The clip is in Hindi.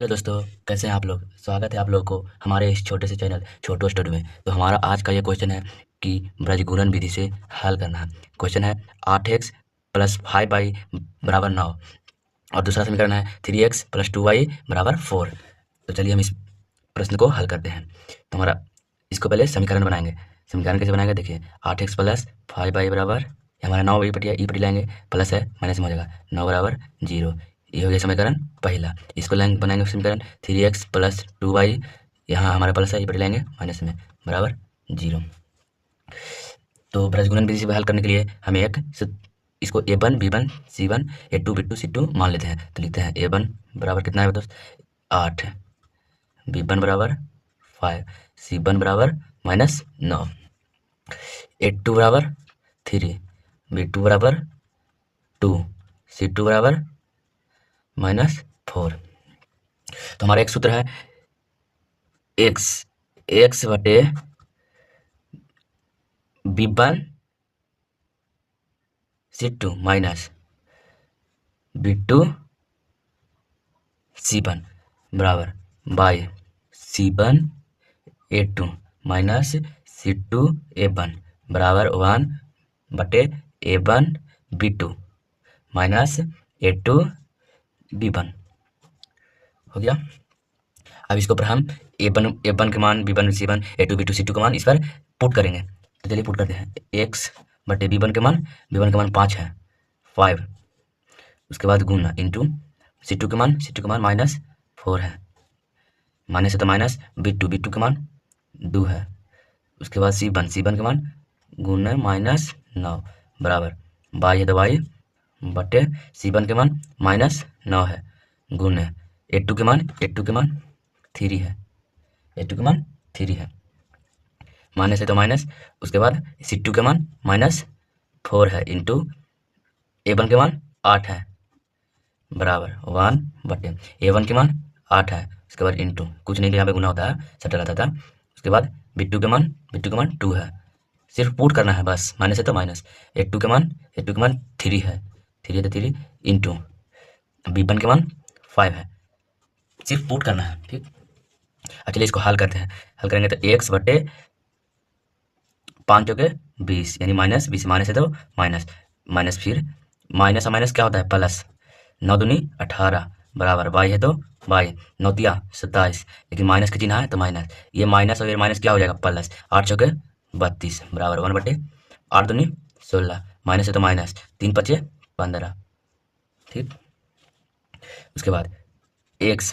हेलो दोस्तों, कैसे हैं आप लोग। स्वागत है आप लोगों को हमारे इस छोटे से चैनल छोटू स्टडी में। तो हमारा आज का ये क्वेश्चन है कि ब्रजगुणन विधि से हल करना है। क्वेश्चन है 8x प्लस 5y बराबर 9 और दूसरा समीकरण है 3x प्लस 2y बराबर 4। तो चलिए हम इस प्रश्न को हल करते हैं। तो हमारा इसको पहले समीकरण बनाएंगे। समीकरण कैसे बनाएंगे, देखिए 8x प्लस 5y बराबर हमारा 9 ई पटी लाएंगे, प्लस है माइनस में हो जाएगा 9 बराबर 0। ये हो गया समीकरण पहला। इसको लाएंगे बनाएंगे समीकरण 3x प्लस 2y, यहाँ हमारा प्लस है, ई पटी लाएंगे माइनस में बराबर 0। तो ब्रजगुणन विधि से हल करने के लिए हमें इसको a1 b1 c1 a2 b2 c2 मान लेते हैं। तो लिखते हैं a1 बराबर कितना है दोस्त 8, b1 बराबर 5, c1 बराबर -9, a2 बराबर 3, b2 बराबर 2, c2 बराबर -4। तो हमारा एक सूत्र है x बटे b1 c2 minus b2 c1 बराबर by c1 a2 minus c2 a1 बराबर 1 बटे a1 b2 minus a2 b1 हो गया। अब इसके ऊपर हम a1 के मान b1 c1 a2 b2 c2 के मान इस पर पुट करेंगे। तो चलिए पुट करते हैं। x बटे b1 के मान 5 है 5, उसके बाद गुना इंटू c2 के मान -4 है, माइनस है तो माइनस b2 के मान 2 है, उसके बाद c1 के मान गुना -9 बराबर बाई है तो बाई बटे c1 के मान -9 है गुना a2 के मान 3 है, a2 के मान 3 है, माइनस है तो माइनस, उसके बाद c2 के मान -4 है इंटू a1 के मान 8 है बराबर 1 बटे a1 के मान 8 है, उसके बाद इंटू कुछ नहीं, यहाँ पे गुना होता है सटा रहता था, उसके बाद b2 के मान 2 है, सिर्फ पुट करना है बस, माइनस है तो माइनस, a2 के मान 3 है, 3 है तो 3 इंटू b1 के मान 5 है, सिर्फ पुट करना है। ठीक, अब चलिए इसको हल करते हैं। हल करेंगे तो x बटे 5 चौके 20 यानी -20, माइनस है तो माइनस, माइनस फिर माइनस और माइनस क्या होता है प्लस, 9 दूनी 18 बराबर बाई है तो बाई 9 तिया 27, लेकिन माइनस का चिन्ह है तो माइनस, ये माइनस और ये माइनस क्या हो जाएगा प्लस, 8 चौके 32 बराबर 1 बटे 8 दूनी 16, माइनस है तो माइनस, 3 पचे 15। ठीक, उसके बाद x